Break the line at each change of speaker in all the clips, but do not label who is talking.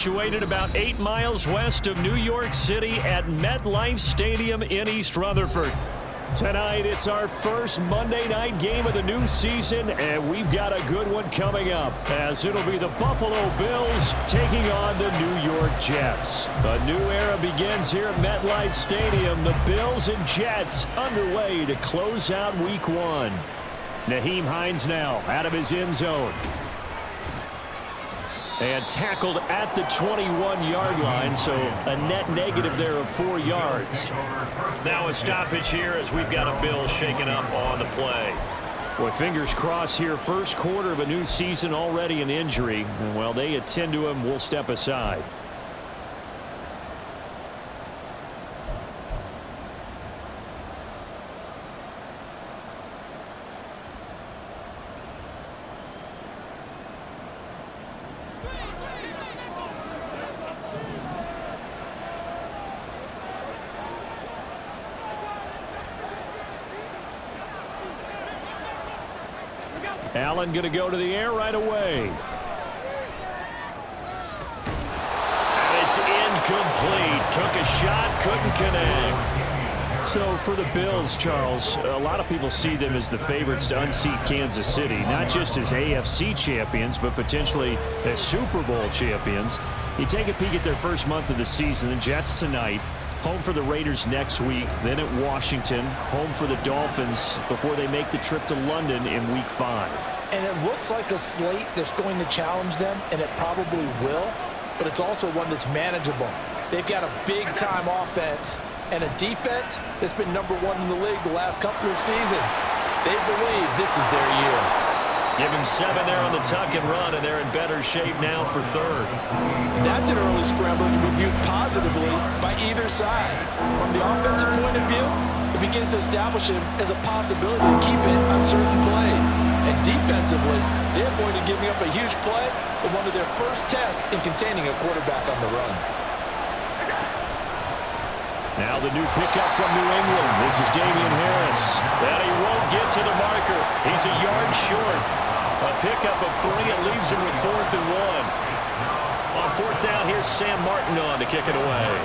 Situated about 8 miles west of New York City at MetLife Stadium in East Rutherford. Tonight, it's our first Monday night game of the new season, and we've got a good one coming up, as it'll be the Buffalo Bills taking on the New York Jets. A new era begins here at MetLife Stadium. The Bills and Jets underway to close out Week 1. Nyheim Hines now out of his end zone. And tackled at the 21-yard line, so a net negative there of 4 yards. Now a stoppage here as we've got a Bill shaken up on the play. Boy, fingers crossed here. First quarter of a new season, already an injury. And while they attend to him, we'll step aside. Allen going to go to the air right away. And it's incomplete. Took a shot, couldn't connect. So for the Bills, Charles, a lot of people see them as the favorites to unseat Kansas City, not just as AFC champions, but potentially as Super Bowl champions. You take a peek at their first month of the season. The Jets tonight, home for the Raiders next week, then at Washington, home for the Dolphins before they make the trip to London in Week 5.
And it looks like a slate that's going to challenge them, and it probably will, but it's also one that's manageable. They've got a big-time offense and a defense that's been #1 in the league the last couple of seasons. They believe this is their year.
Give him 7 there on the tuck and run, and they're in better shape now for third.
That's an early scramble that can be viewed positively by either side. From the offensive point of view, it begins to establish him as a possibility to keep it on certain plays. And defensively, they avoided giving up a huge play in one of their first tests in containing a quarterback on the run.
Now the new pickup from New England. This is Damian Harris. And he won't get to the marker. He's a yard short. A pickup of 3. It leaves him with 4th and 1. On 4th down, here's Sam Martin on to kick it away.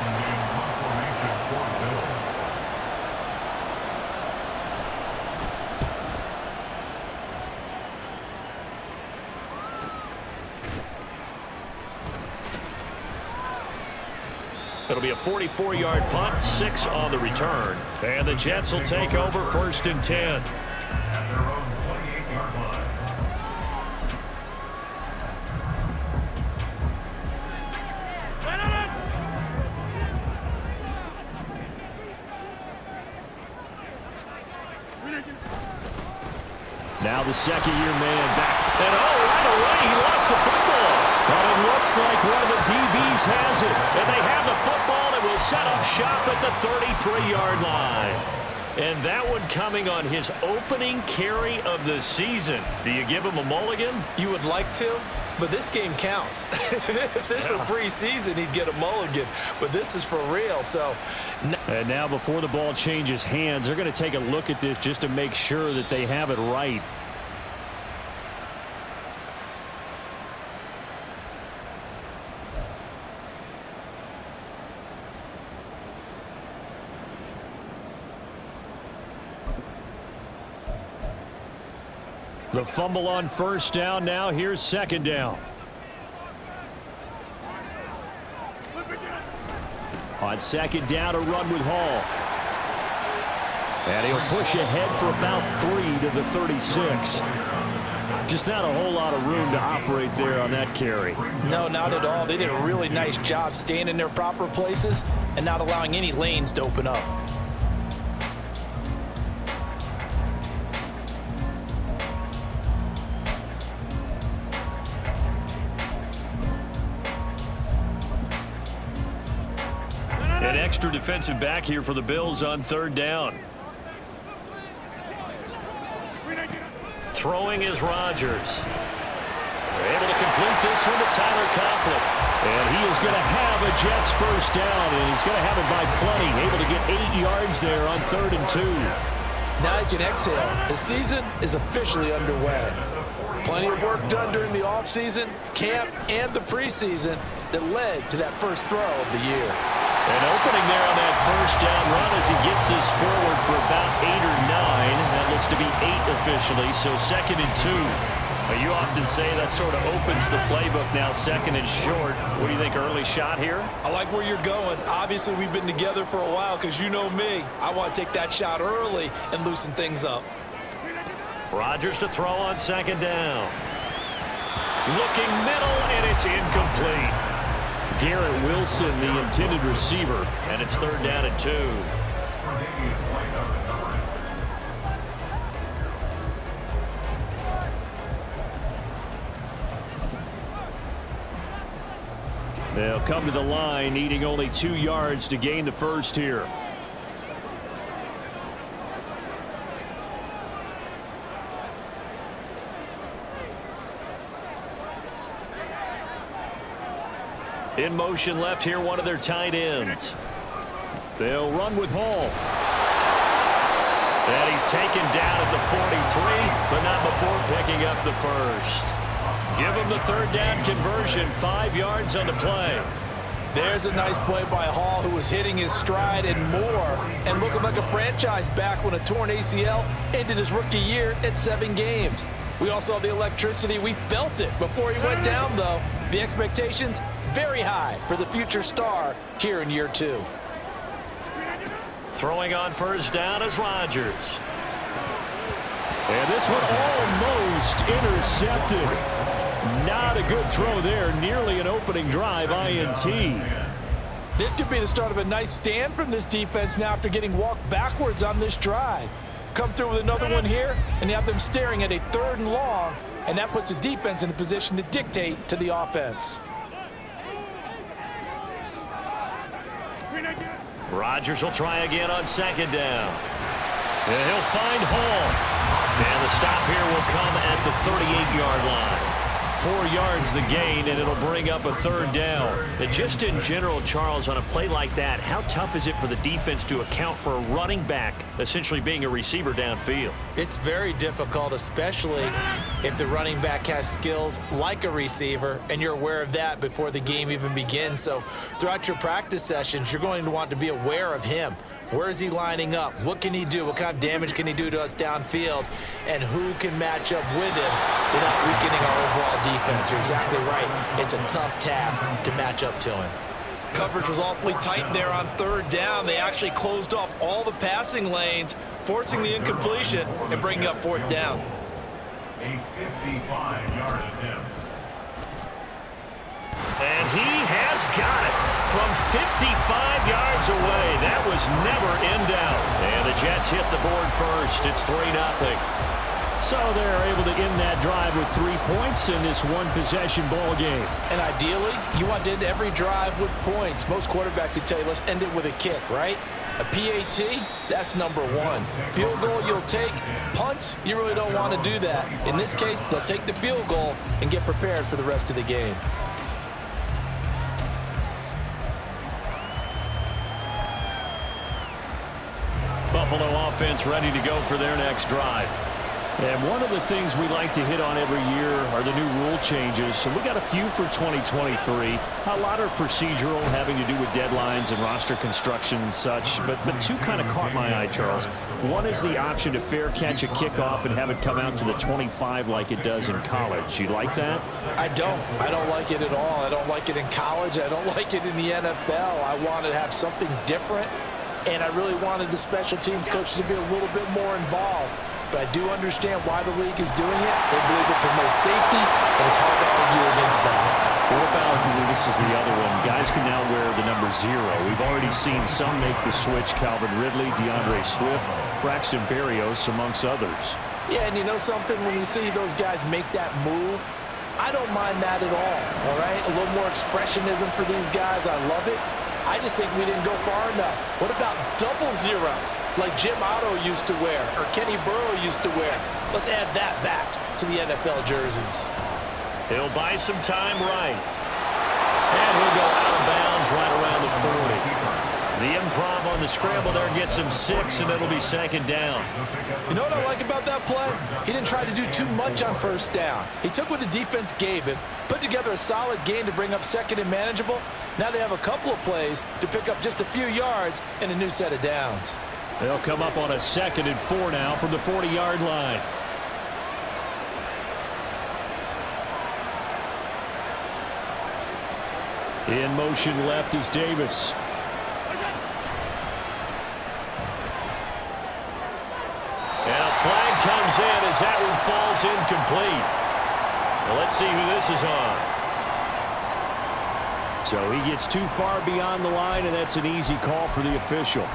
It'll be a 44-yard punt, 6 on the return. And the Jets will take over 1st and 10. Now the second-year man back. And right away he lost the football. But it looks like one of the DBs has it. And they have the football and will set up shop at the 33-yard line. And that one coming on his opening carry of the season. Do you give him a mulligan?
You would like to, but this game counts. If this were preseason, he'd get a mulligan. But this is for real, so.
And now before the ball changes hands, they're going to take a look at this just to make sure that they have it right. The fumble on 1st down. Now here's 2nd down. On 2nd down, a run with Hall. And he'll push ahead for about 3 to the 36. Just not a whole lot of room to operate there on that carry.
No, not at all. They did a really nice job staying in their proper places and not allowing any lanes to open up.
An extra defensive back here for the Bills on 3rd down. Throwing is Rodgers. They're able to complete this one to Tyler Conklin. And he is going to have a Jets 1st down, and he's going to have it by plenty. Able to get 8 yards there on 3rd and 2.
Now you can exhale. The season is officially underway. Plenty of work done during the offseason, camp, and the preseason. that led to that first throw of the year.
An opening there on that first down run as he gets this forward for about 8 or 9. That looks to be 8 officially, so 2nd and 2. You often say that sort of opens the playbook now, 2nd and short. What do you think, early shot here?
I like where you're going. Obviously, we've been together for a while because you know me. I want to take that shot early and loosen things up.
Rodgers to throw on 2nd down. Looking middle, and it's incomplete. Garrett Wilson, the intended receiver, and it's 3rd down and 2. They'll come to the line, needing only 2 yards to gain the first here. In motion left here, one of their tight ends. They'll run with Hall. And he's taken down at the 43, but not before picking up the first. Give him the 3rd down conversion, 5 yards on the play.
There's a nice play by Hall, who was hitting his stride and more, and looking like a franchise back when a torn ACL ended his rookie year at 7 games. We all saw the electricity. We felt it before he went down, though. The expectations very high for the future star here in year 2.
Throwing on 1st down is Rodgers. And this one almost intercepted. Not a good throw there. Nearly an opening drive, INT.
This could be the start of a nice stand from this defense now after getting walked backwards on this drive. Come through with another one here, and you have them staring at a 3rd and long, and that puts the defense in a position to dictate to the offense.
Rodgers will try again on 2nd down. And he'll find Hall. And the stop here will come at the 38-yard line. 4 yards the gain, and it'll bring up a 3rd down. And just in general, Charles, on a play like that, how tough is it for the defense to account for a running back essentially being a receiver downfield?
It's very difficult, especially if the running back has skills like a receiver, and you're aware of that before the game even begins. So throughout your practice sessions, you're going to want to be aware of him. Where is he lining up? What can he do? What kind of damage can he do to us downfield? And who can match up with him without weakening our overall defense? You're exactly right. It's a tough task to match up to him.
Coverage was awfully tight there on 3rd down. They actually closed off all the passing lanes, forcing the incompletion and bringing up 4th down.
A 55-yard attempt.
And he has got it from 55 yards away. That was never in doubt. And the Jets hit the board first. It's 3-0. So they're able to end that drive with 3 points in this one-possession ball game.
And ideally, you want to end every drive with points. Most quarterbacks would tell you, let's end it with a kick, right? A PAT, that's number 1. Field goal you'll take. Punts, you really don't want to do that. In this case, they'll take the field goal and get prepared for the rest of the game.
Buffalo offense ready to go for their next drive. And one of the things we like to hit on every year are the new rule changes. And we got a few for 2023. A lot are procedural, having to do with deadlines and roster construction and such. But 2 kind of caught my eye, Charles. One is the option to fair catch a kickoff and have it come out to the 25 like it does in college. You like that?
I don't like it at all. I don't like it in college. I don't like it in the NFL. I want to have something different. And I really wanted the special teams coach to be a little bit more involved. But I do understand why the league is doing it. They believe it promotes safety, and it's hard to argue against that.
What about, this is the other one, guys can now wear the number 0. We've already seen some make the switch, Calvin Ridley, DeAndre Swift, Braxton Berrios, amongst others.
Yeah, and you know something, when you see those guys make that move, I don't mind that at all right? A little more expressionism for these guys. I love it. I just think we didn't go far enough. What about 00, like Jim Otto used to wear or Kenny Burrow used to wear? Let's add that back to the NFL jerseys.
He'll buy some time right. And he'll go out of bounds right around the 40. The improv on the the scramble there, gets him 6, and it'll be second down.
You know what I like about that play? He didn't try to do too much on first down. He took what the defense gave him, put together a solid gain to bring up second and manageable. Now they have a couple of plays to pick up just a few yards and a new set of downs.
They'll come up on a 2nd and 4 now from the 40-yard line. In motion left is Davis. And a flag comes in as that one falls incomplete. Well, let's see who this is on. So he gets too far beyond the line, and that's an easy call for the official.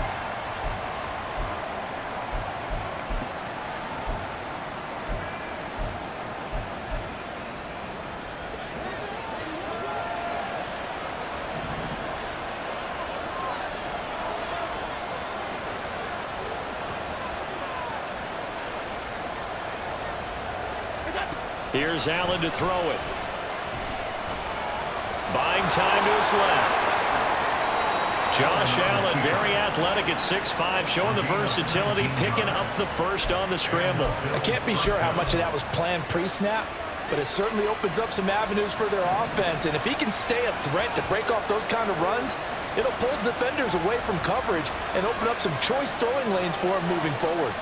Here's Allen to throw it. Buying time to his left. Josh Allen, very athletic at 6'5", showing the versatility, picking up the first on the scramble.
I can't be sure how much of that was planned pre-snap, but it certainly opens up some avenues for their offense. And if he can stay a threat to break off those kind of runs, it'll pull defenders away from coverage and open up some choice throwing lanes for him moving forward.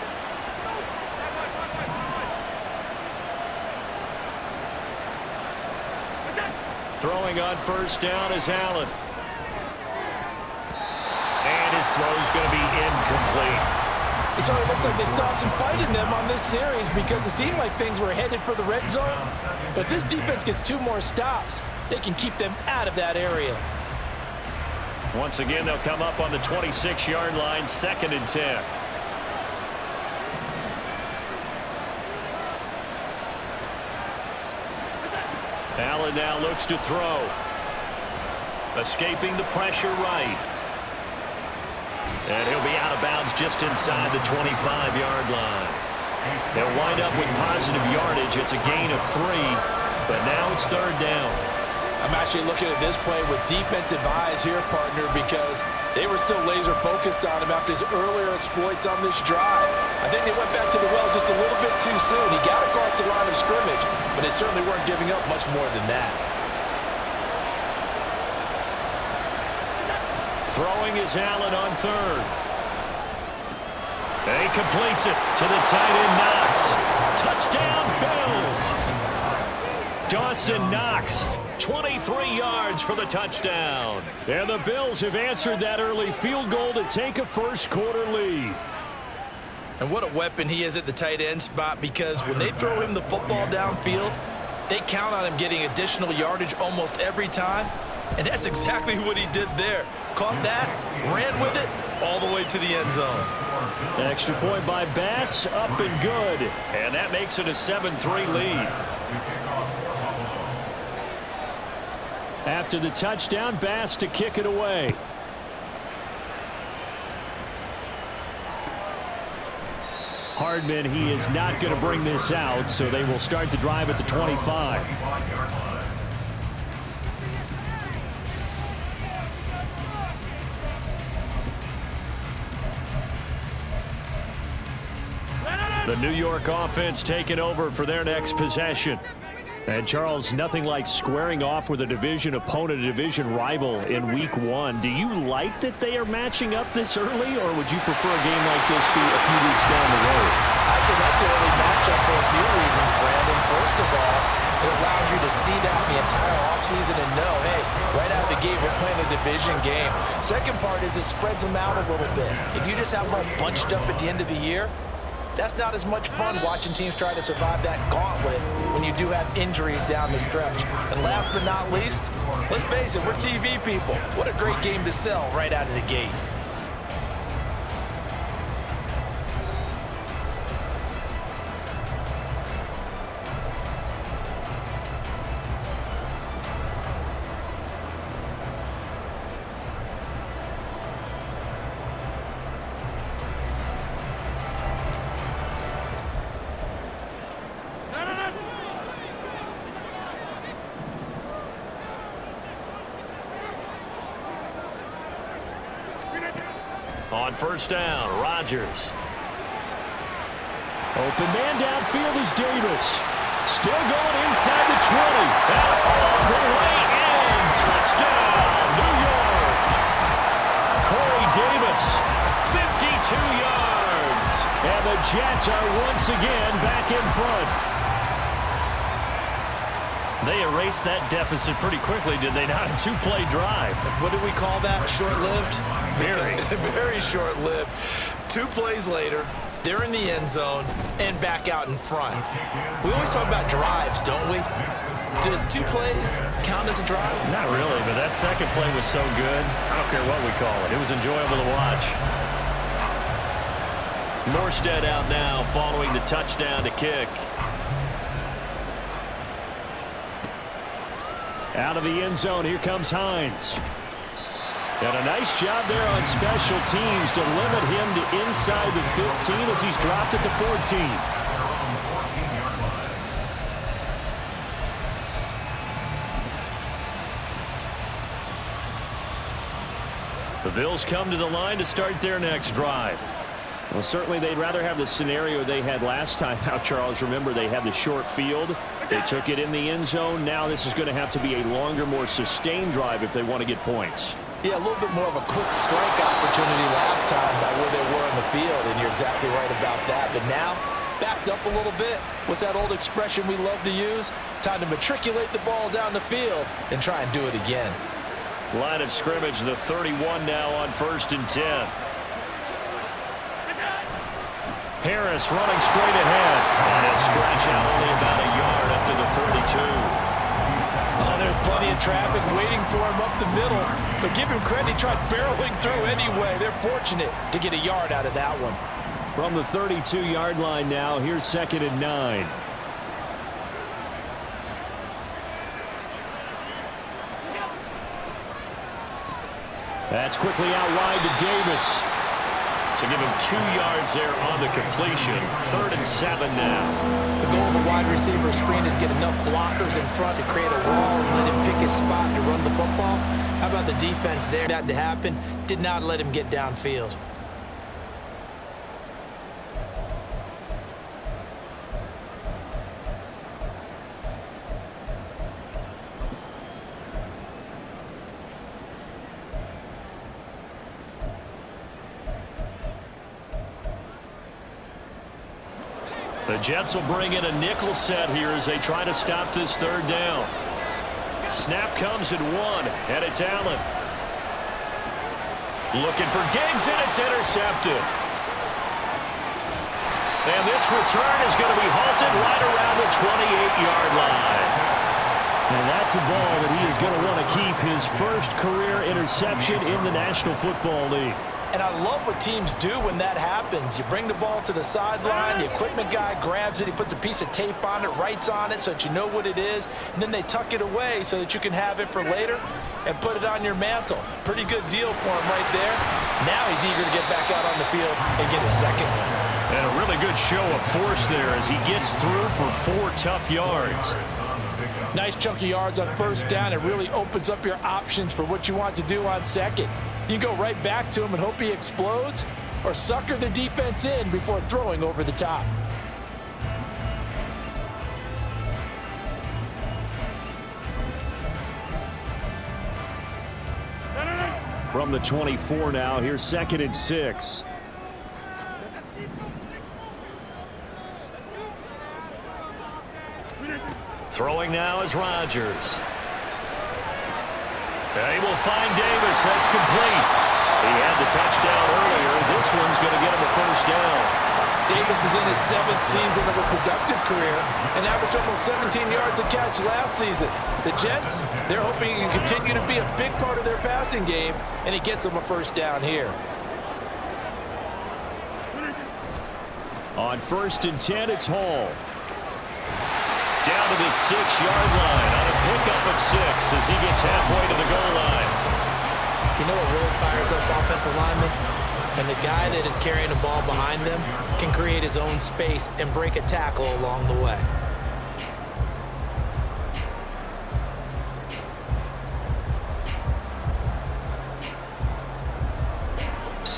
Throwing on first down is Allen. And his throw's going to be incomplete.
It sort of looks like they stopped some fight in them on this series because it seemed like things were headed for the red zone. But if this defense gets 2 more stops, they can keep them out of that area.
Once again, they'll come up on the 26-yard line, 2nd and 10. Allen now looks to throw. Escaping the pressure right. And he'll be out of bounds just inside the 25-yard line. They'll wind up with positive yardage. It's a gain of 3, but now it's 3rd down.
I'm actually looking at this play with defensive eyes here, partner, because they were still laser focused on him after his earlier exploits on this drive. I think they went back to the well just a little bit too soon. He got across the line of scrimmage, but they certainly weren't giving up much more than that.
Throwing is Allen on 3rd. And he completes it to the tight end Knox. Touchdown Bills. Dawson Knox, 23 yards for the touchdown. And the Bills have answered that early field goal to take a first-quarter lead.
And what a weapon he is at the tight end spot, because when they throw him the football downfield, they count on him getting additional yardage almost every time. And that's exactly what he did there. Caught that, ran with it, all the way to the end zone.
Extra point by Bass, up and good. And that makes it a 7-3 lead. After the touchdown, Bass to kick it away. Hardman, he is not going to bring this out, so they will start the drive at the 25. The New York offense taking over for their next possession. And, Charles, nothing like squaring off with a division opponent, a division rival in Week 1. Do you like that they are matching up this early, or would you prefer a game like this be a few weeks down the road?
I should like the early matchup for a few reasons, Brandon. First of all, it allows you to see that the entire offseason and know, hey, right out of the gate, we're playing a division game. Second part is it spreads them out a little bit. If you just have them all bunched up at the end of the year, that's not as much fun watching teams try to survive that gauntlet when you do have injuries down the stretch. And last but not least, let's face it, we're TV people. What a great game to sell right out of the gate.
On first down, Rodgers. Open man downfield is Davis. Still going inside the 20. And all the way in. Touchdown, New York. Corey Davis, 52 yards. And the Jets are once again back in front. They erased that deficit pretty quickly, did they not? A two-play drive.
What do we call that? Short-lived?
Very.
Very short-lived. 2 plays later, they're in the end zone and back out in front. We always talk about drives, don't we? Does 2 plays count as a drive?
Not really, but that second play was so good. I don't care what we call it. It was enjoyable to watch. Morstead out now following the touchdown to kick. Out of the end zone, here comes Hines. And a nice job there on special teams to limit him to inside the 15 as he's dropped at the 14. The Bills come to the line to start their next drive. Well, certainly they'd rather have the scenario they had last time out, Charles. Remember, they had the short field. They took it in the end zone. Now this is going to have to be a longer, more sustained drive if they want to get points.
Yeah, a little bit more of a quick strike opportunity last time by where they were on the field, and you're exactly right about that. But now, backed up a little bit. What's that old expression we love to use? Time to matriculate the ball down the field and try and do it again.
Line of scrimmage, the 31 now on 1st and 10. Harris running straight ahead. And he'll scratch out only about a yard up to the 42.
Oh, there's plenty of traffic waiting for him up the middle. But give him credit, he tried barreling through anyway. They're fortunate to get a yard out of that one.
From the 32-yard line now, here's 2nd and 9. That's quickly out wide to Davis. So give him 2 yards there on the completion. 3rd and 7 now.
The goal of a wide receiver screen is get enough blockers in front to create a wall and let him pick his spot to run the football. How about the defense there? That to happen, did not let him get downfield.
The Jets will bring in a nickel set here as they try to stop this 3rd down. Snap comes at 1, and it's Allen. Looking for Diggs, and it's intercepted. And this return is going to be halted right around the 28-yard line. And that's a ball that he is going to want to keep, his first career interception in the National Football League.
And I love what teams do when that happens. You bring the ball to the sideline, the equipment guy grabs it, he puts a piece of tape on it, writes on it so that you know what it is, and then they tuck it away so that you can have it for later and put it on your mantle. Pretty good deal for him right there. Now he's eager to get back out on the field and get his second one.
And a really good show of force there as he gets through for 4 tough yards.
Nice chunk of yards on 1st down. It really opens up your options for what you want to do on 2nd. You go right back to him and hope he explodes, or sucker the defense in before throwing over the top.
From the 24 now, here's 2nd and 6. Throwing now is Rodgers. He will find Davis. That's complete. He had the touchdown earlier. This one's going to get him a 1st down.
Davis is in his 7th season of a productive career and averaged almost 17 yards a catch last season. The Jets, they're hoping he can continue to be a big part of their passing game, and he gets them a 1st down here.
On 1st and 10, it's Hall. Down to the 6-yard line on a pickup of 6 as he gets halfway to the goal line.
You know what really fires up offensive linemen? And the guy that is carrying the ball behind them can create his own space and break a tackle along the way.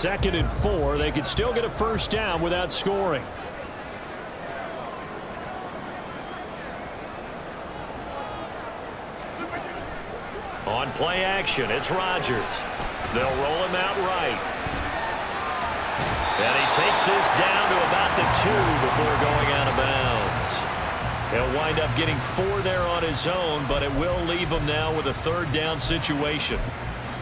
2nd and 4. They could still get a first down without scoring. On play action, it's Rodgers. They'll roll him out right. And he takes this down to about the 2 before going out of bounds. He'll wind up getting 4 there on his own, but it will leave him now with a 3rd down situation.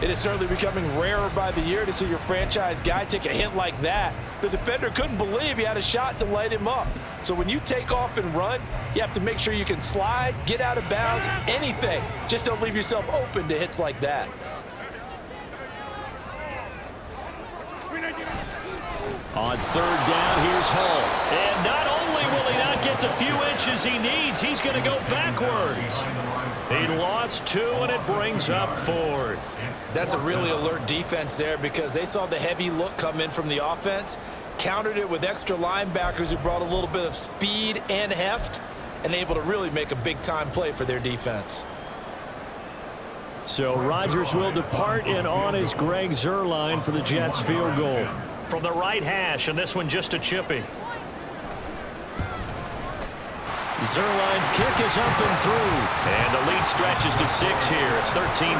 It is certainly becoming rarer by the year to see your franchise guy take a hit like that. The defender couldn't believe he had a shot to light him up. So when you take off and run, you have to make sure you can slide, get out of bounds, anything. Just don't leave yourself open to hits like that.
On 3rd down, here's Hull. And not only will he not get the few inches he needs, he's going to go backwards. He lost 2, and it brings up 4th.
That's a really alert defense there because they saw the heavy look come in from the offense, countered it with extra linebackers who brought a little bit of speed and heft, and able to really make a big-time play for their defense.
So Rodgers will depart, and on is Greg Zuerlein for the Jets field goal. From the right hash, and this one just a chippy. Zuerlein's kick is up and through. And the lead stretches to 6 here. It's 13-7.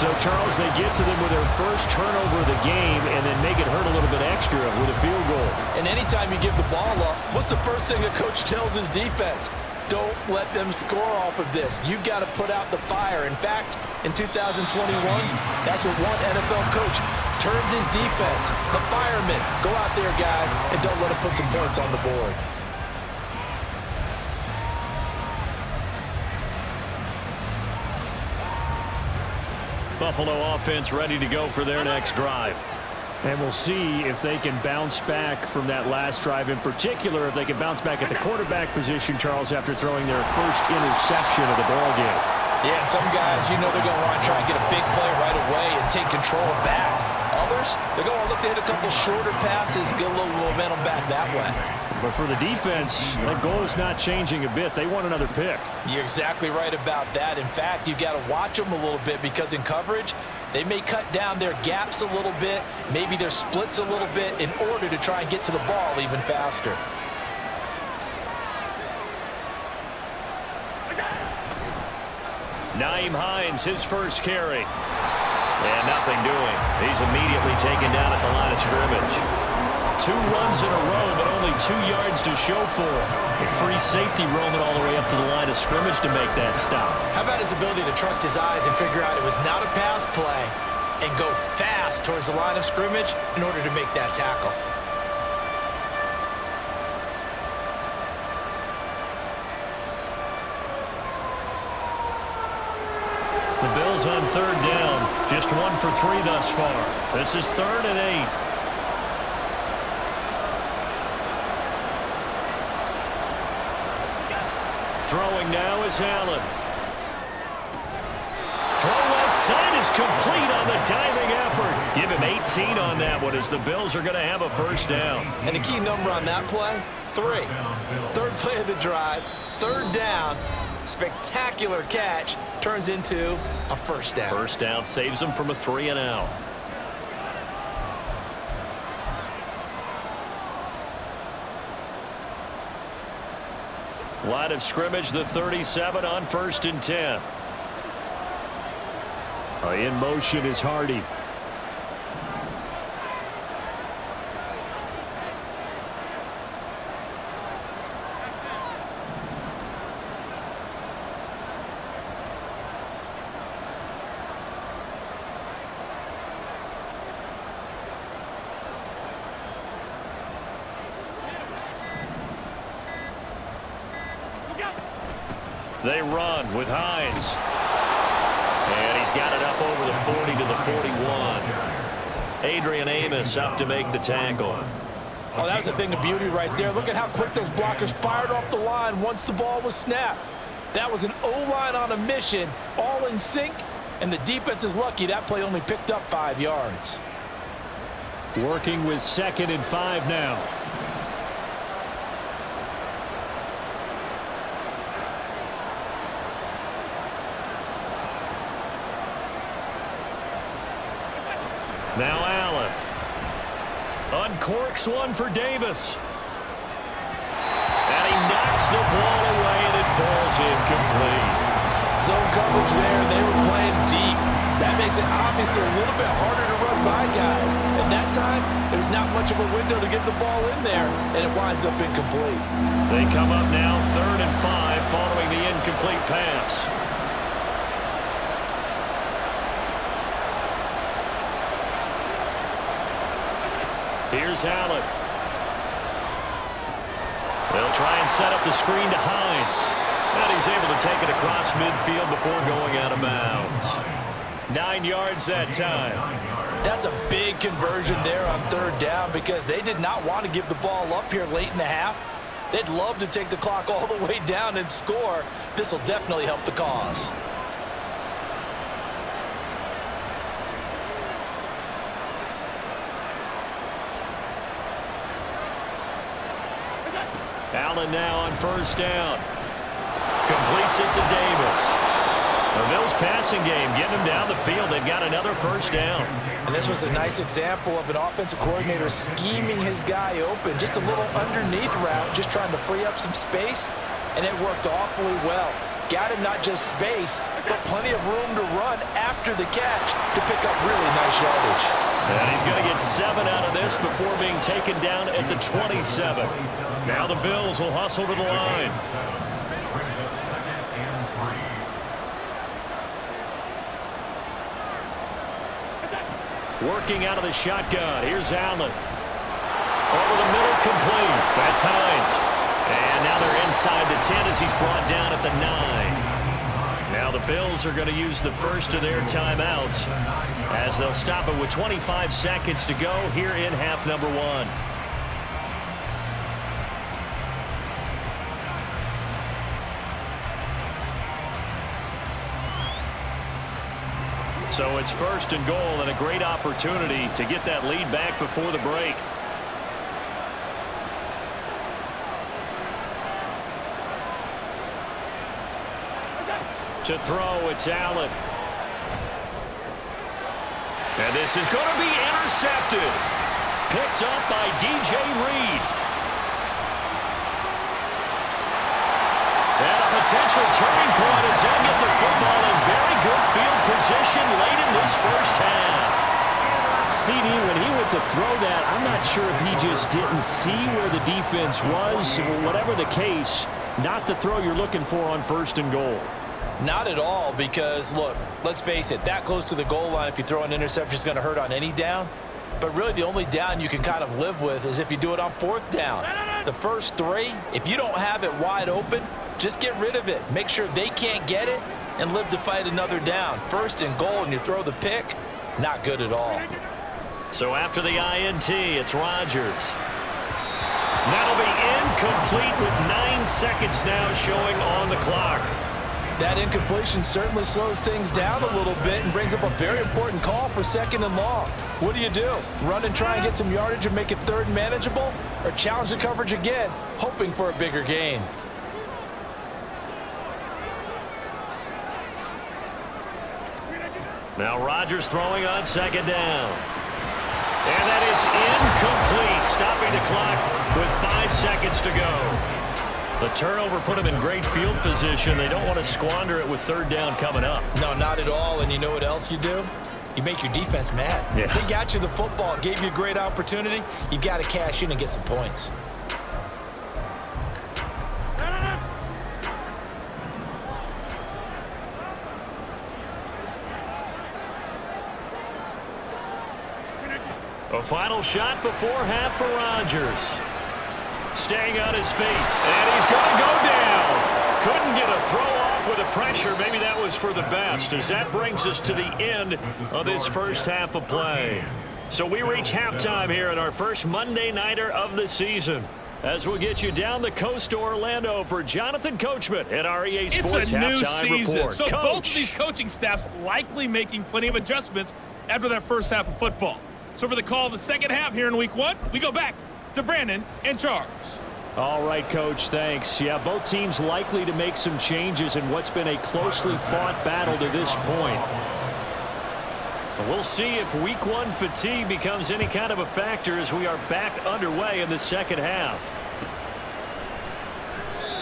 So, Charles, they get to them with their first turnover of the game and then make it hurt a little bit extra with a field goal.
And anytime you give the ball up, what's the first thing a coach tells his defense? Don't let them score off of this. You've got to put out the fire. In fact, in 2021, that's what one NFL coach termed his defense. The firemen. Go out there, guys, and don't let them put some points on the board.
Buffalo offense ready to go for their next drive. And we'll see if they can bounce back from that last drive, in particular if they can bounce back at the quarterback position, Charles, after throwing their first interception of the ballgame.
Yeah, and some guys, you know they're going to want to try and get a big play right away and take control back. Others, they're going to look to hit a couple shorter passes, get a little momentum back that way.
But for the defense, that goal is not changing a bit. They want another pick.
You're exactly right about that. In fact, you've got to watch them a little bit because in coverage, they may cut down their gaps a little bit, maybe their splits a little bit in order to try and get to the ball even faster.
Nyheim Hines, his first carry. And nothing doing. He's immediately taken down at the line of scrimmage. 2 runs in a row, but only 2 yards to show for it. A free safety roaming all the way up to the line of scrimmage to make that stop.
How about his ability to trust his eyes and figure out it was not a pass play and go fast towards the line of scrimmage in order to make that tackle?
The Bills on 3rd down. Just 1 for 3 thus far. This is 3rd and 8. Throwing now is Allen. Throw left side is complete on the diving effort. Give him 18 on that one as the Bills are going to have a first down.
And the key number on that play, 3. 3rd play of the drive, 3rd down, spectacular catch, turns into a first down.
First down saves them from a 3 and out. Line of scrimmage, the 37 on 1st and 10. In motion is Hardy. They run with Hines. And he's got it up over the 40 to the 41. Adrian Amos up to make the tackle.
Oh, that was a thing of beauty right there. Look at how quick those blockers fired off the line once the ball was snapped. That was an O-line on a mission, all in sync, and the defense is lucky that play only picked up 5 yards.
Working with 2nd and 5 now. Now Allen. Uncorks one for Davis. And he knocks the ball away, and it falls incomplete.
Zone coverage there, and they were playing deep. That makes it obviously a little bit harder to run by guys. And that time, there's not much of a window to get the ball in there, and it winds up incomplete.
They come up now 3rd and 5 following the incomplete pass. Here's Allen. They'll try and set up the screen to Hines. And he's able to take it across midfield before going out of bounds. 9 yards that time.
That's a big conversion there on 3rd down because they did not want to give the ball up here late in the half. They'd love to take the clock all the way down and score. This will definitely help the cause.
Allen now on 1st down. Completes it to Davis. The Bills passing game getting them down the field. They've got another 1st down.
And this was a nice example of an offensive coordinator scheming his guy open. Just a little underneath route, just trying to free up some space, and it worked awfully well. Got him not just space, but plenty of room to run after the catch to pick up really nice yardage.
And he's going to get 7 out of this before being taken down at the 27. Now the Bills will hustle to the line.
Brings up 2nd and 3.
Working out of the shotgun. Here's Allen. Over the middle, complete. That's Hines. And now they're inside the 10 as he's brought down at the 9. Now the Bills are going to use the first of their timeouts as they'll stop it with 25 seconds to go here in half number 1. So it's 1st and goal and a great opportunity to get that lead back before the break. To throw, it's Allen. And this is going to be intercepted. Picked up by DJ Reed. And a potential turning point as they'll get the football in very good field position late in this 1st half.
CD, when he went to throw that, I'm not sure if he just didn't see where the defense was. Whatever the case, not the throw you're looking for on 1st and goal.
Not at all, because, look, let's face it, that close to the goal line, if you throw an interception, is going to hurt on any down. But really, the only down you can kind of live with is if you do it on 4th down. The first 3, if you don't have it wide open, just get rid of it. Make sure they can't get it and live to fight another down. 1st and goal, and you throw the pick, not good at all.
So after the INT, it's Rodgers. That'll be incomplete with 9 seconds now showing on the clock.
That incompletion certainly slows things down a little bit and brings up a very important call for 2nd and long. What do? Run and try and get some yardage and make it 3rd manageable? Or challenge the coverage again, hoping for a bigger gain?
Now Rodgers throwing on 2nd down. And that is incomplete, stopping the clock with 5 seconds to go. The turnover put them in great field position. They don't want to squander it with 3rd down coming up.
No, not at all. And you know what else you do? You make your defense mad.
Yeah.
They got you the football, gave you a great opportunity. You've got to cash in and get some points.
A final shot before half for Rodgers. Staying on his feet, and he's going to go down. Couldn't get a throw off with the pressure. Maybe that was for the best, as that brings us to the end of this 1st half of play. So we reach halftime here in our first Monday Nighter of the season, as we'll get you down the coast to Orlando for Jonathan Coachman at our EA Sports Halftime Report.
So
Coach.
both of these coaching staffs likely making plenty of adjustments after that 1st half of football. So for the call of the 2nd half here in week 1, we go back to Brandon and Charles.
All right, Coach, thanks. Yeah, both teams likely to make some changes in what's been a closely fought battle to this point.
We'll see if week one fatigue becomes any kind of a factor as we are back underway in the second half.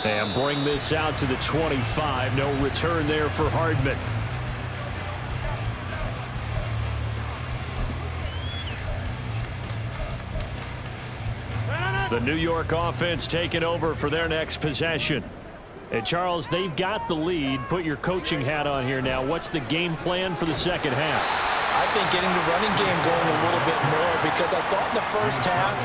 And bring this out to the 25. No return there for Hardman. The New York offense taking over for their next possession. And Charles, they've got the lead. Put your coaching hat on here now. What's the game plan for the second half?
I think getting the running game going a little bit more, because I thought in the first half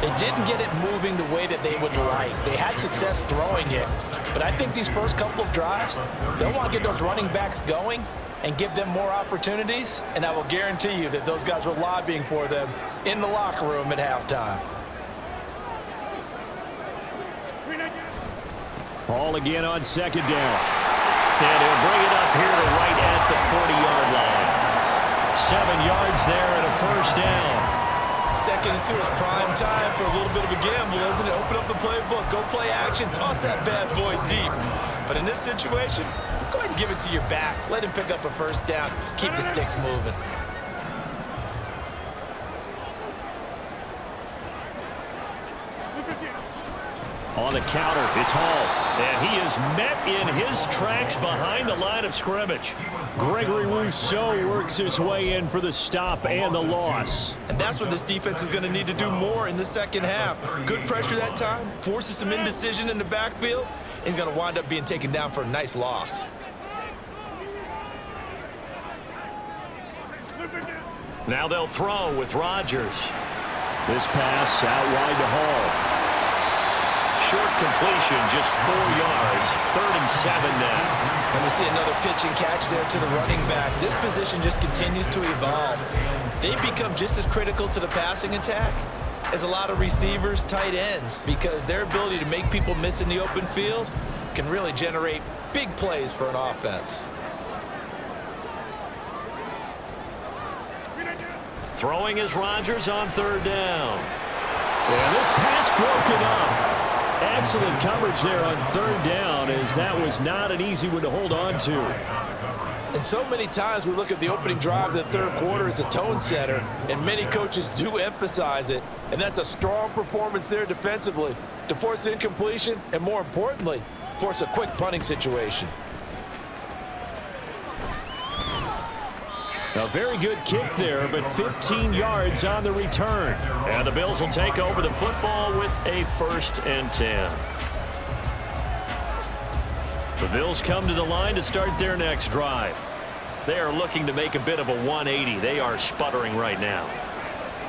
they didn't get it moving the way that they would like. They had success throwing it, but I think these first couple of drives, they'll want to get those running backs going and give them more opportunities, and I will guarantee you that those guys were lobbying for them in the locker room at halftime.
Ball again on second down. And he'll bring it up here to right at the 40-yard line. 7 yards there and a first down.
Second and 2 is prime time for a little bit of a gamble, isn't it? Open up the playbook, go play action, toss that bad boy deep. But in this situation, go ahead and give it to your back. Let him pick up a first down. Keep the sticks moving.
On the counter, it's Hall. And he is met in his tracks behind the line of scrimmage. Gregory Rousseau works his way in for the stop and the loss.
And that's what this defense is going to need to do more in the second half. Good pressure that time, forces some indecision in the backfield. He's going to wind up being taken down for a nice loss.
Now they'll throw with Rodgers. This pass out wide to Hall. Short completion, just 4 yards. 3rd and 7 now.
And we see another pitch and catch there to the running back. This position just continues to evolve. They become just as critical to the passing attack as a lot of receivers, tight ends, because their ability to make people miss in the open field can really generate big plays for an offense.
Throwing is Rodgers on 3rd down. And this pass broken up. Excellent coverage there on 3rd down, as that was not an easy one to hold on to.
And so many times we look at the opening drive of the third quarter as a tone setter, and many coaches do emphasize it. And that's a strong performance there defensively to force incompletion and, more importantly, force a quick punting situation.
A very good kick there, but 15 yards on the return. And the Bills will take over the football with a 1st and 10. The Bills come to the line to start their next drive. They are looking to make a bit of a 180. They are sputtering right now.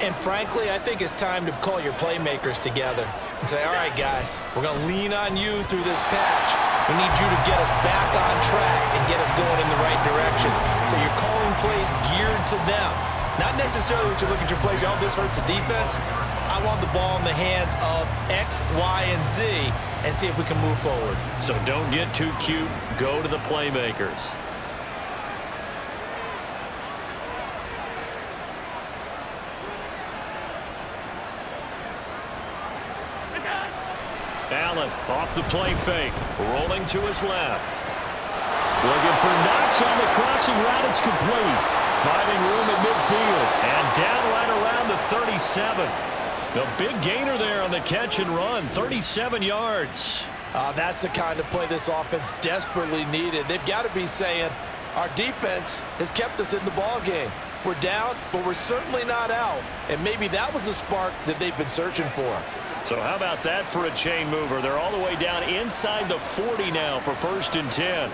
And frankly, I think it's time to call your playmakers together and say, all right, guys, we're going to lean on you through this patch. We need you to get us back on track and get us going in the right direction. So you're calling plays geared to them. Not necessarily that you look at your plays, oh, this hurts the defense. I want the ball in the hands of X, Y, and Z and see if we can move forward.
So don't get too cute. Go to the playmakers. Allen off the play fake, rolling to his left. Looking for Knox on the crossing route. It's complete. Finding room at midfield. And down right around the 37. The big gainer there on the catch and run. 37 yards.
That's the kind of play this offense desperately needed. They've got to be saying, our defense has kept us in the ball game. We're down, but we're certainly not out. And maybe that was the spark that they've been searching for.
So how about that for a chain mover? They're all the way down inside the 40 now for 1st and 10.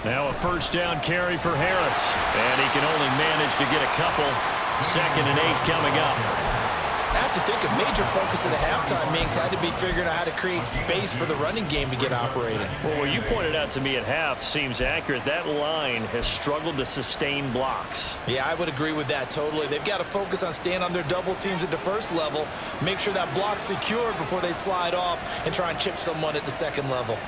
Now a 1st down carry for Harris. And he can only manage to get a couple. 2nd and 8 coming up.
I have to think a major focus in the halftime meetings had to be figuring out how to create space for the running game to get operating.
Well, what you pointed out to me at half seems accurate. That line has struggled to sustain blocks.
Yeah, I would agree with that totally. They've got to focus on staying on their double teams at the first level, make sure that block's secure before they slide off and try and chip someone at the second level.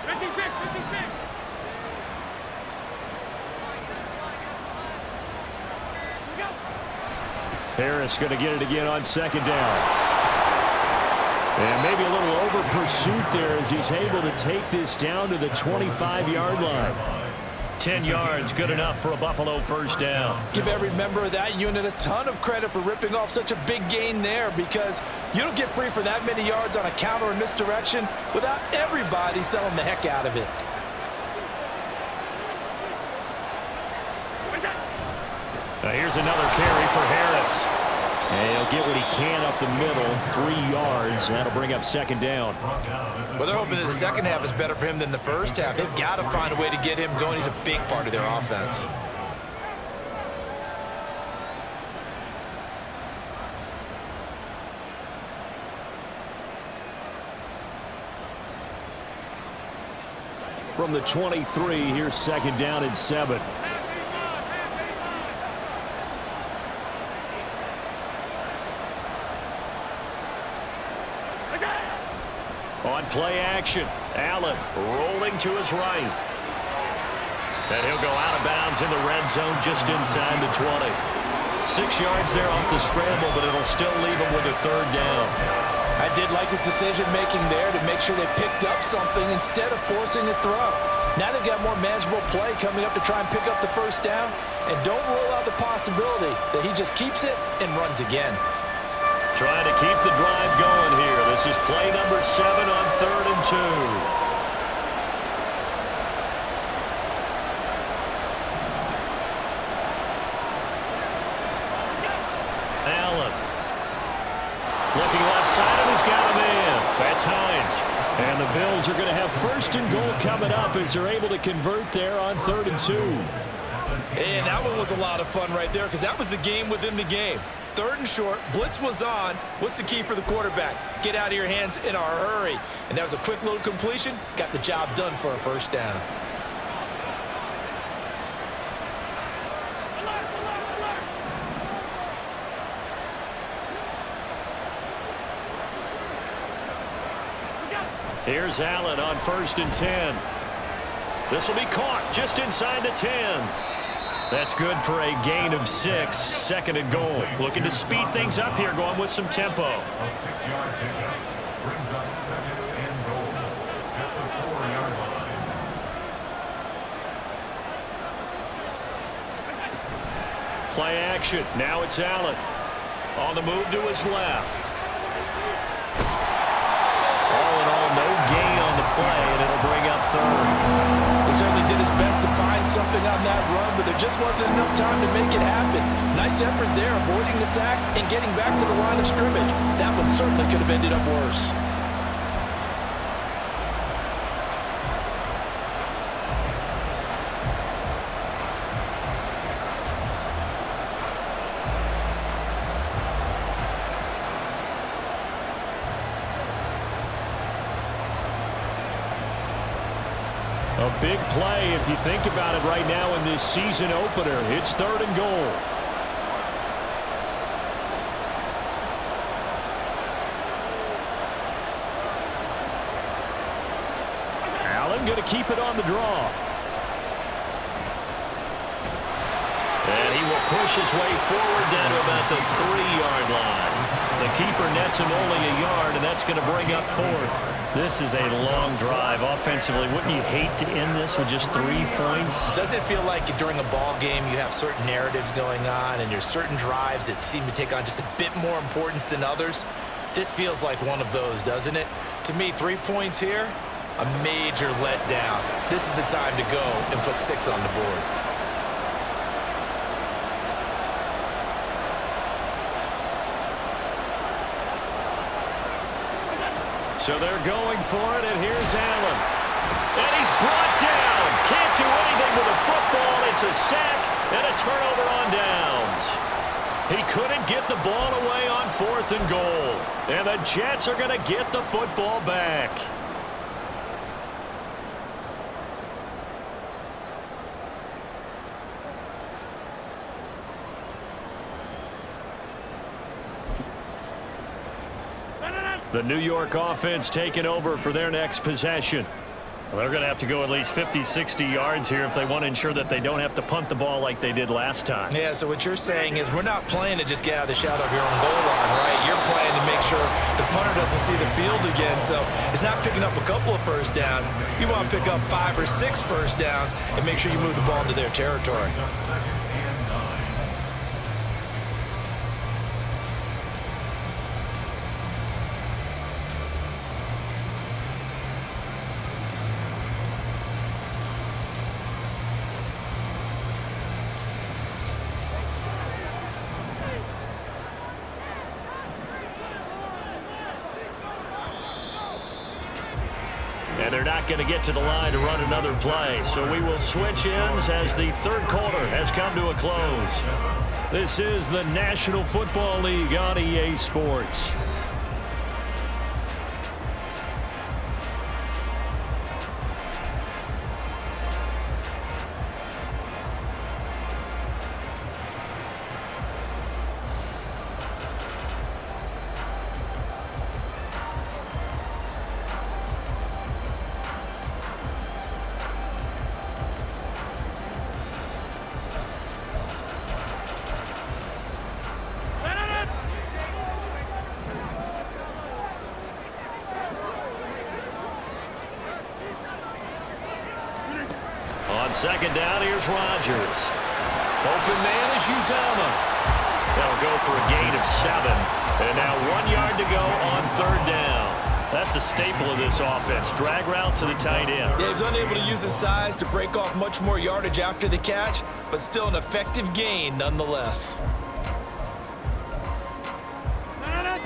56.
Harris going to get it again on 2nd down.
And maybe a little over pursuit there as he's able to take this down to the 25-yard line.
10 yards, good enough for a Buffalo first down.
Give every member of that unit a ton of credit for ripping off such a big gain there, because you don't get free for that many yards on a counter or misdirection without everybody selling the heck out of it.
Now here's another carry for Harris.
And he'll get what he can up the middle, 3 yards. That'll bring up second down.
Well, they're hoping that the second half is better for him than the first half. They've got to find a way to get him going. He's a big part of their offense.
From the 23, here's second down and 7.
On play action, Allen rolling to his right. And he'll go out of bounds in the red zone just inside the 20. 6 yards there off the scramble, but it'll still leave him with a third down.
I did like his decision-making there to make sure they picked up something instead of forcing a throw. Now they've got more manageable play coming up to try and pick up the first down, and don't rule out the possibility that he just keeps it and runs again.
Trying to keep the drive going here. This is play number 7 on 3rd and 2. Allen. Looking left side, and he's got a man. That's Hines.
And the Bills are going to have 1st and goal coming up as they're able to convert there on 3rd and 2.
And that one was a lot of fun right there, because that was the game within the game. 3rd and short, blitz was on. What's the key for the quarterback? Get out of your hands in a hurry. And that was a quick little completion. Got the job done for a first down.
Here's Allen on 1st and 10. This will be caught just inside the 10. That's good for a gain of 6, 2nd and goal. Looking to speed things up here, going with some tempo.
A 6-yard pickup brings up 2nd and goal at the 4-yard line.
Play action. Now it's Allen. On the move to his left. All in all, no gain on the play, and it'll bring up 3rd.
He certainly did his best to find something on that run, but there just wasn't enough time to make it happen. Nice effort there, avoiding the sack and getting back to the line of scrimmage. That one certainly could have ended up worse.
A big play if you think about it right now in this season opener. It's 3rd and goal. Allen going to keep it on the draw.
And he will push his way forward down to about the 3-yard line. The keeper nets him only a yard, and that's going to bring up 4th.
This is a long drive offensively. Wouldn't you hate to end this with just 3 points?
Doesn't it feel like during a ball game you have certain narratives going on and there's certain drives that seem to take on just a bit more importance than others? This feels like one of those, doesn't it? To me, 3 points here, a major letdown. This is the time to go and put 6 on the board.
So they're going for it, and here's Allen. And he's brought down. Can't do anything with the football. It's a sack and a turnover on downs. He couldn't get the ball away on 4th and goal. And the Jets are going to get the football back. The New York offense taking over for their next possession.
Well, they're going to have to go at least 50, 60 yards here if they want to ensure that they don't have to punt the ball like they did last time.
Yeah, so what you're saying is we're not playing to just get out of the shadow of your own goal line, right? You're playing to make sure the punter doesn't see the field again. So it's not picking up a couple of first downs. You want to pick up 5 or 6 first downs and make sure you move the ball into their territory.
And they're not going to get to the line to run another play. So we will switch ends as the third quarter has come to a close. This is the National Football League on EA Sports. On second down, here's Rodgers. Open man is Uzama. That'll go for a gain of 7. And now 1 yard to go on third down. That's a staple of this offense. Drag route to the tight end.
Yeah, he was unable to use his size to break off much more yardage after the catch, but still an effective gain nonetheless.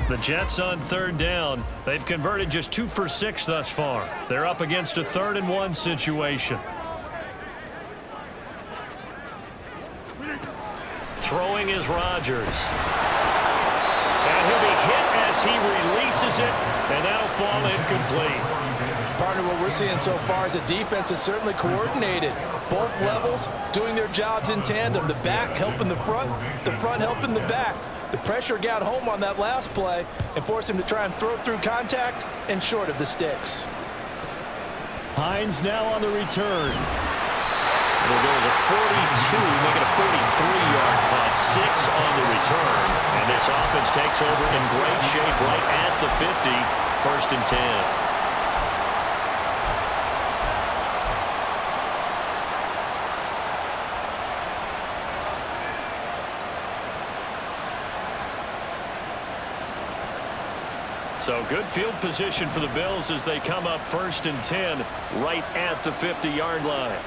The Jets on third down. They've converted just 2 for 6 thus far. They're up against a 3rd and 1 situation. Throwing is Rodgers. And he'll be hit as he releases it, and that'll fall incomplete.
Partner, what we're seeing so far is the defense is certainly coordinated. Both levels doing their jobs in tandem. The back helping the front helping the back. The pressure got home on that last play and forced him to try and throw through contact and short of the sticks.
Hines now on the return. It'll go as a 42, make it a 43-yard punt, 6 on the return. And this offense takes over in great shape right at the 50, 1st and 10. So good field position for the Bills as they come up 1st and 10 right at the 50-yard line.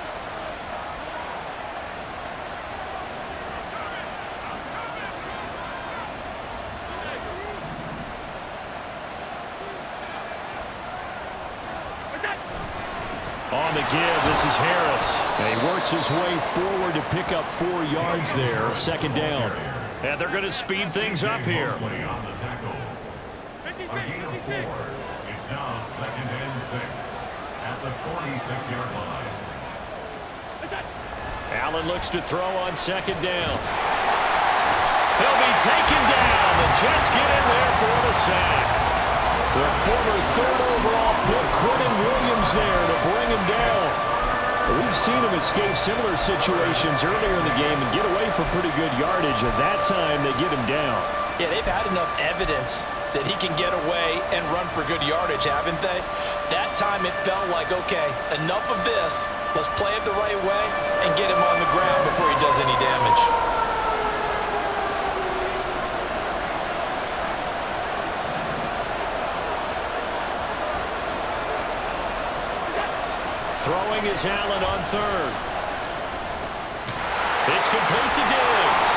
On the give, this is Harris. And he works his way forward to pick up 4 yards there, 2nd down. And they're going to speed things up here.
A gain of 4. It's now 2nd and 6 at the 46-yard line.
Allen looks to throw on 2nd down. He'll be taken down. The Jets get in there for the sack. Their former 3rd overall pick, Quentin Williams, there to bring him down. We've seen him escape similar situations earlier in the game and get away for pretty good yardage. At that time, they get him down.
Yeah, they've had enough evidence that he can get away and run for good yardage, haven't they? That time it felt like, okay, enough of this. Let's play it the right way and get him on the ground before he does any damage.
Throwing is Allen on 3rd. It's complete to Diggs.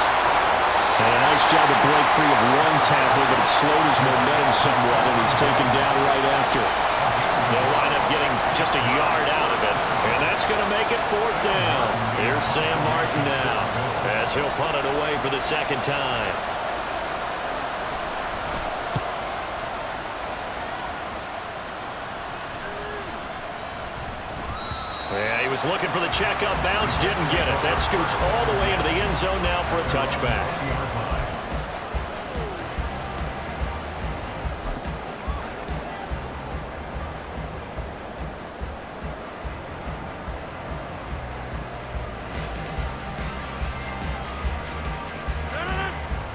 And a nice job to break free of one tackle, but it slowed his momentum somewhat, and he's taken down right after. They'll wind up getting just a yard out of it, and that's going to make it 4th down. Here's Sam Martin now, as he'll punt it away for the 2nd time. Yeah, he was looking for the checkup bounce, didn't get it. That scoots all the way into the end zone now for a touchback.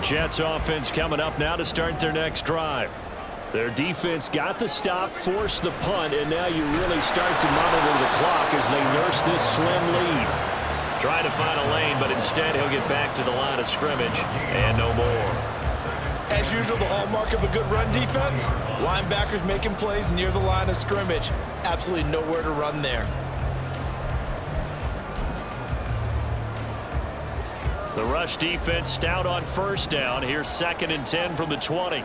Jets offense coming up now to start their next drive. Their defense got the stop, forced the punt, and now you really start to monitor the clock as they nurse this slim lead. Trying to find a lane, but instead he'll get back to the line of scrimmage and no more.
As usual, the hallmark of a good run defense, linebackers making plays near the line of scrimmage. Absolutely nowhere to run there.
The rush defense stout on first down. Here's 2nd and 10 from the 20.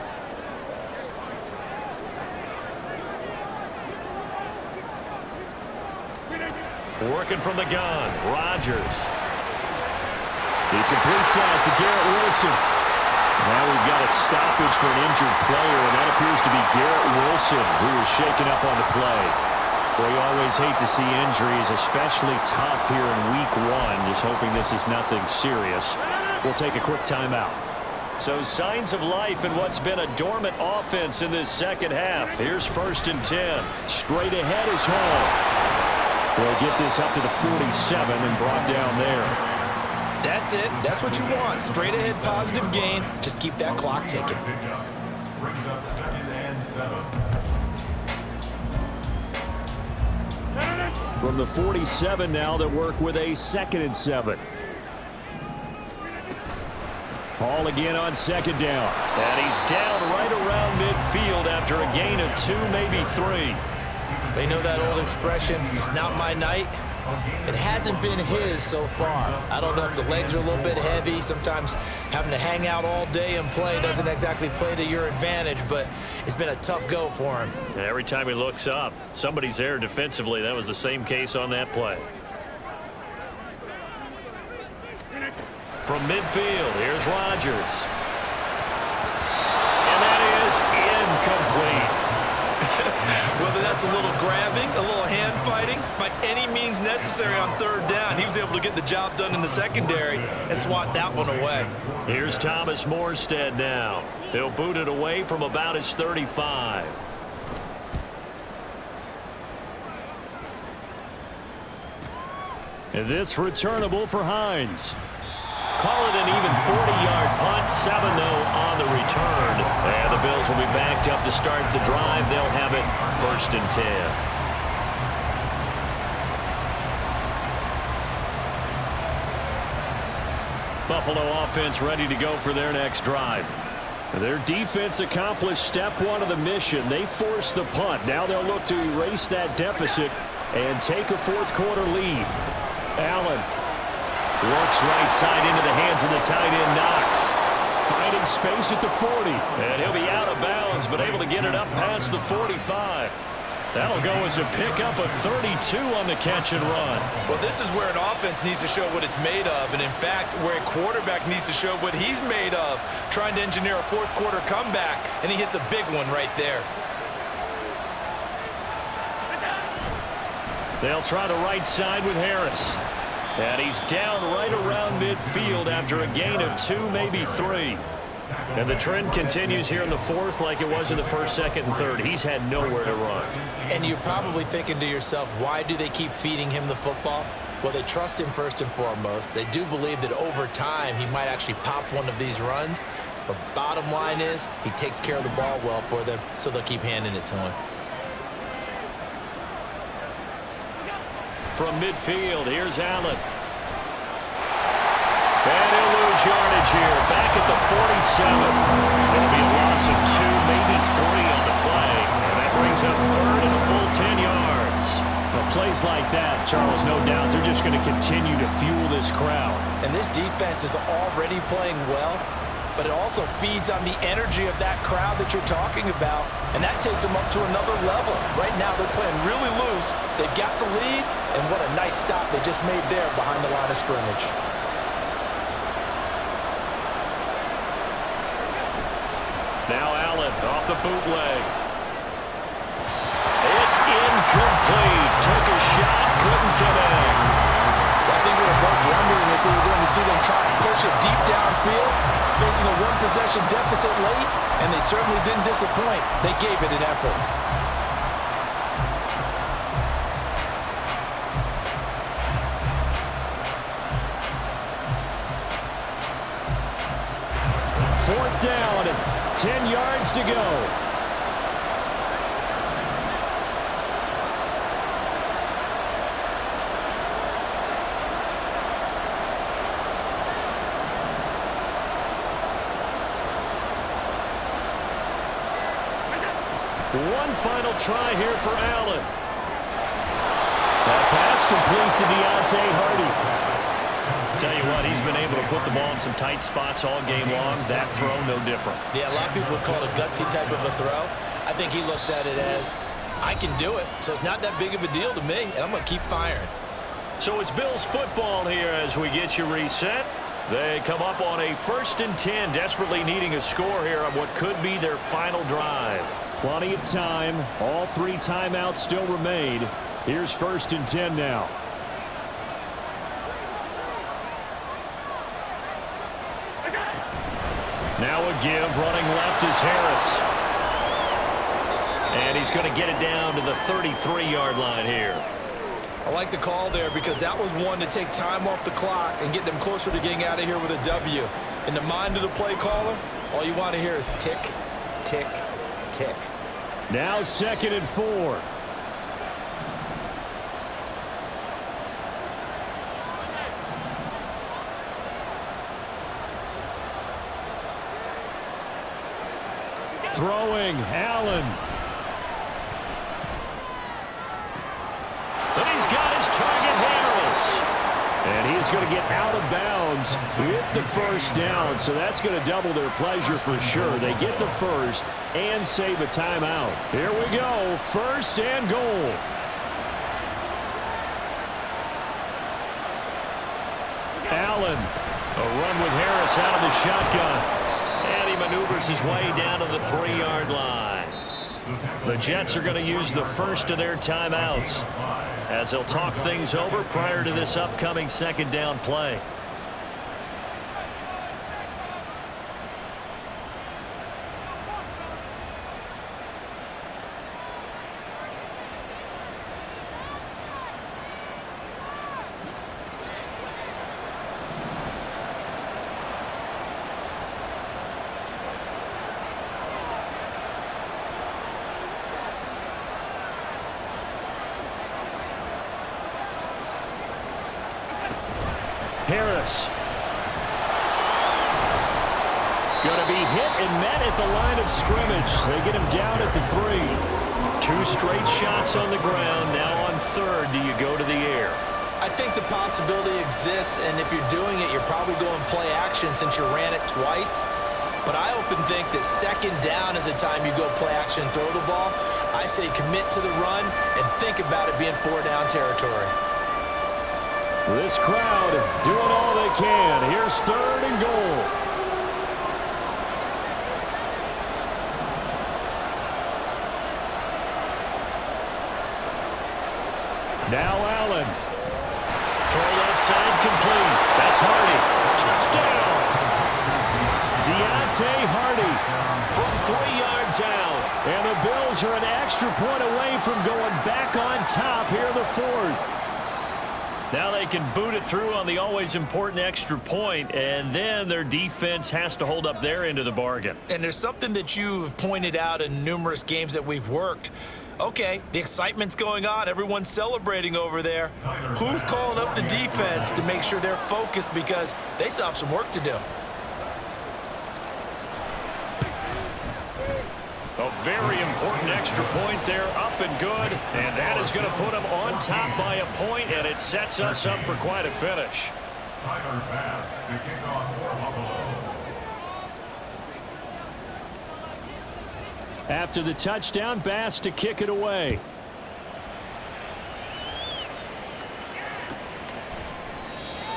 Working from the gun, Rodgers. He completes that to Garrett Wilson. Now we've got a stoppage for an injured player, and that appears to be Garrett Wilson, who is shaken up on the play. Well, you always hate to see injuries, especially tough here in week 1. Just hoping this is nothing serious. We'll take a quick timeout. So signs of life in what's been a dormant offense in this second half. Here's 1st and 10. Straight ahead is Hall. They'll get this up to the 47 and brought down there.
That's it. That's what you want. Straight ahead positive gain. Just keep that clock ticking.
Brings up 2nd and 7.
From the 47 now, they work with a 2nd and 7. Hall again on 2nd down. And he's down right around midfield after a gain of 2, maybe 3.
They know that old expression, it's not my night. It hasn't been his so far. I don't know if the legs are a little bit heavy. Sometimes having to hang out all day and play doesn't exactly play to your advantage, but it's been a tough go for him.
Every time he looks up, somebody's there defensively. That was the same case on that play. From midfield, here's Rodgers. And that is incomplete.
Whether that's a little grabbing, a little hand fighting, by any means necessary on 3rd down, he was able to get the job done in the secondary and swat that one away.
Here's Thomas Morstead now. He'll boot it away from about his 35. And this returnable for Hines. Call it an even 40-yard punt, 7 though on the return. And the Bills will be backed up to start the drive. They'll have it 1st and 10. Buffalo offense ready to go for their next drive. Their defense accomplished step 1 of the mission. They forced the punt. Now they'll look to erase that deficit and take a 4th quarter lead. Allen works right side into the hands of the tight end Knox. Finding space at the 40. And he'll be out of bounds, but able to get it up past the 45. That'll go as a pickup of 32 on the catch and run.
Well, this is where an offense needs to show what it's made of. And in fact, where a quarterback needs to show what he's made of. Trying to engineer a 4th quarter comeback, and he hits a big one right there.
They'll try the right side with Harris. And he's down right around midfield after a gain of 2, maybe 3. And the trend continues here in the 4th like it was in the 1st, 2nd, and 3rd. He's had nowhere to run.
And you're probably thinking to yourself, why do they keep feeding him the football? Well, they trust him first and foremost. They do believe that over time he might actually pop one of these runs. But bottom line is he takes care of the ball well for them, so they'll keep handing it to him.
From midfield, here's Allen. And he'll lose yardage here, back at the 47. It'll be a loss of 2, maybe 3 on the play. And that brings up 3rd and a full 10 yards. Well, plays like that, Charles, no doubt, they're just going to continue to fuel this crowd.
And this defense is already playing well, but it also feeds on the energy of that crowd that you're talking about, and that takes them up to another level. Right now, they're playing really loose. They've got the lead, and what a nice stop they just made there behind the line of scrimmage.
Now Allen off the bootleg. It's incomplete. Took a shot, couldn't connect.
I think we're both wondering if we were going to see them try and push it deep downfield, facing a 1-possession deficit late, and they certainly didn't disappoint. They gave it an effort.
4th down, 10 yards to go. One final try here for Allen. That pass complete to Deontay Hardy.
Tell you what, he's been able to put the ball in some tight spots all game long. That throw, no different.
Yeah, a lot of people would call it a gutsy type of a throw. I think he looks at it as, I can do it, so it's not that big of a deal to me, and I'm going to keep firing.
So it's Bills football here as we get you reset. They come up on a 1st and 10, desperately needing a score here on what could be their final drive.
Plenty of time. All 3 timeouts still remain. Here's 1st and 10 now. Now a give. Running left is Harris.
And he's going to get it down to the 33-yard line here.
I like the call there because that was one to take time off the clock and get them closer to getting out of here with a W. In the mind of the play caller, all you want to hear is tick, tick, tick.
Now 2nd and 4. Throwing, Allen.
And he's got his target, Harris.
And he's going to get out of bounds with the 1st down, so that's going to double their pleasure for sure. They get the 1st and save a timeout. Here we go, 1st and goal. Allen, a run with Harris out of the shotgun.
And he maneuvers his way down to the 3-yard line. The Jets are going to use the 1st of their timeouts as they'll talk things over prior to this upcoming 2nd down play.
Harris. Going to be hit and met at the line of scrimmage. They get him down at the 3.
2 straight shots on the ground. Now on 3rd, do you go to the air?
I think the possibility exists, and if you're doing it, you're probably going play action since you ran it twice. But I often think that 2nd down is a time you go play action and throw the ball. I say commit to the run and think about it being 4-down territory.
This crowd doing all they can. Here's 3rd and goal. Now Allen.
Throw left side complete. That's Hardy. Touchdown.
Deontay Hardy
From 3 yards out.
And the Bills are an extra point away from going back on top here in the 4th.
Now they can boot it through on the always important extra point, and then their defense has to hold up their end of the bargain.
And there's something that you've pointed out in numerous games that we've worked. Okay, the excitement's going on. Everyone's celebrating over there. Who's calling up the defense to make sure they're focused because they still have some work to do?
A very important extra point there, up and good. And that is going to put them on top by a point, and it sets us up for quite a finish.
Tyler Bass to kick off for Buffalo.
After the touchdown, Bass to kick it away.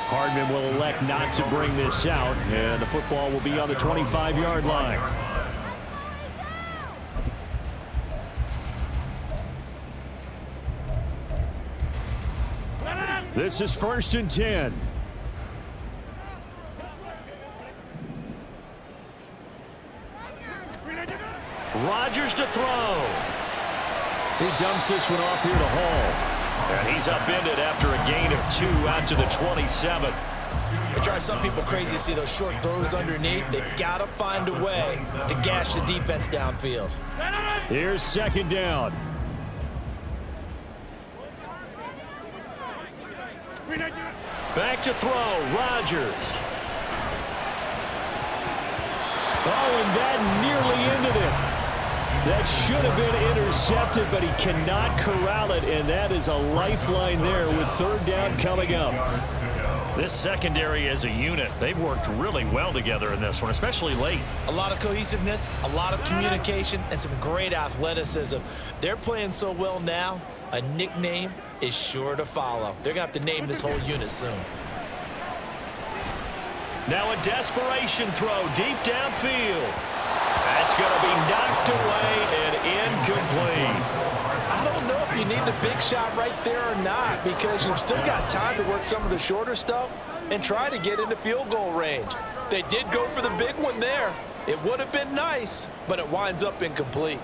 Hardman will elect not to bring this out, and the football will be on the 25-yard line. This is 1st and 10.
Rodgers to throw.
He dumps this one off here to Hall.
And he's upended after a gain of 2 out to the 27.
It drives some people crazy to see those short throws underneath. They've got to find a way to gash the defense downfield.
Here's second down. Back to throw, Rodgers. Oh, and that nearly ended it. That should have been intercepted, but he cannot corral it, and that is a lifeline there with third down coming up.
This secondary as a unit, they've worked really well together in this one, especially late.
A lot of cohesiveness, a lot of communication, and some great athleticism. They're playing so well now, a nickname is sure to follow. They're going to have to name this whole unit soon.
Now a desperation throw deep downfield. That's going to be knocked away and incomplete.
I don't know if you need the big shot right there or not, because you've still got time to work some of the shorter stuff and try to get into field goal range. They did go for the big one there. It would have been nice, but it winds up incomplete.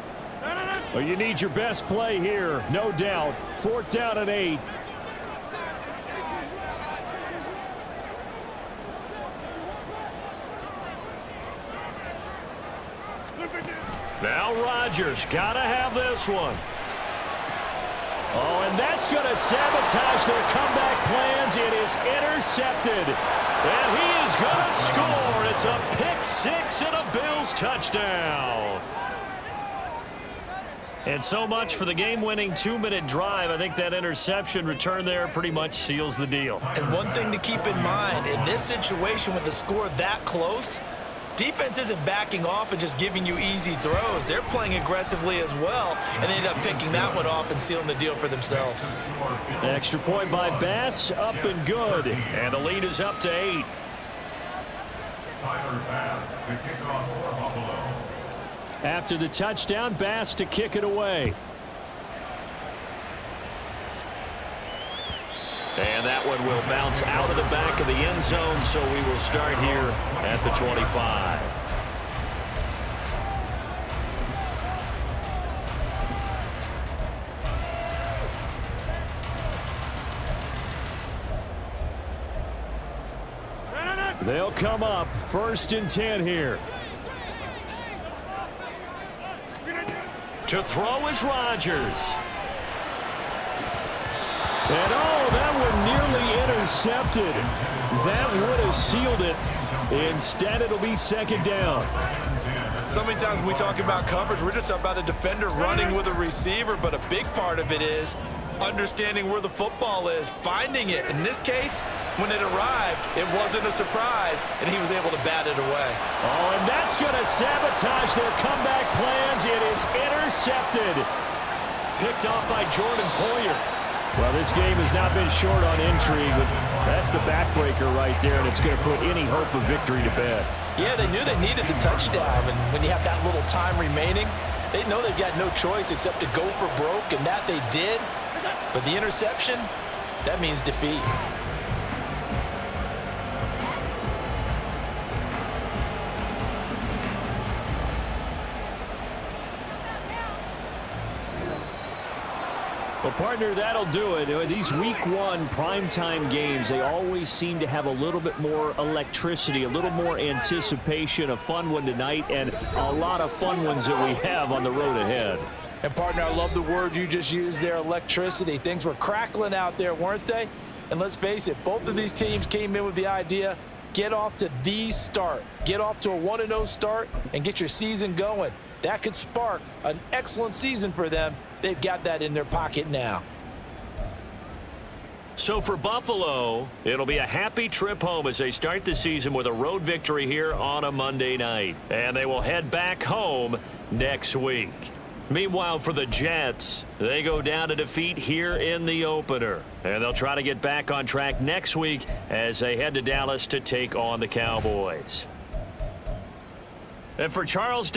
Well, you need your best play here, no doubt. Fourth down and 8. Now Rodgers, gotta have this one. Oh, and that's going to sabotage their comeback plans. It is intercepted. And he is going to score. It's a pick-6 and a Bills touchdown.
And so much for the game-winning 2-minute drive. I think that interception return there pretty much seals the deal.
And one thing to keep in mind, in this situation with the score that close, defense isn't backing off and just giving you easy throws. They're playing aggressively as well, and they end up picking that one off and sealing the deal for themselves.
Extra point by Bass, up and good.
And the lead is up to 8.
Tyler Bass to kick off for Buffalo.
After the touchdown, Bass to kick it away. And that one will bounce out of the back of the end zone, so we will start here at the 25. They'll come up 1st and 10 here. To throw is Rodgers. And oh, that one nearly intercepted. That would have sealed it. Instead, it'll be second down.
So many times when we talk about coverage, we're just about a defender running with a receiver, but a big part of it is understanding where the football is, finding it. In this case, when it arrived, it wasn't a surprise, and he was able to bat it away.
Oh, and that's going to sabotage their comeback plans. It is intercepted. Picked off by Jordan Poyer. Well, this game has not been short on intrigue, but that's the backbreaker right there, and it's going to put any hope of victory to bed.
Yeah, they knew they needed the touchdown, and when you have that little time remaining, they know they've got no choice except to go for broke, and that they did. But the interception, that means defeat.
Well, partner, that'll do it. These week 1 primetime games, they always seem to have a little bit more electricity, a little more anticipation. A fun one tonight, and a lot of fun ones that we have on the road ahead.
And, partner, I love the word you just used there, electricity. Things were crackling out there, weren't they? And let's face it, both of these teams came in with the idea, get off to the start. Get off to a 1-0 start and get your season going. That could spark an excellent season for them. They've got that in their pocket now.
So for Buffalo, it'll be a happy trip home as they start the season with a road victory here on a Monday night. And they will head back home next week. Meanwhile, for the Jets, they go down to defeat here in the opener. And they'll try to get back on track next week as they head to Dallas to take on the Cowboys. And for Charles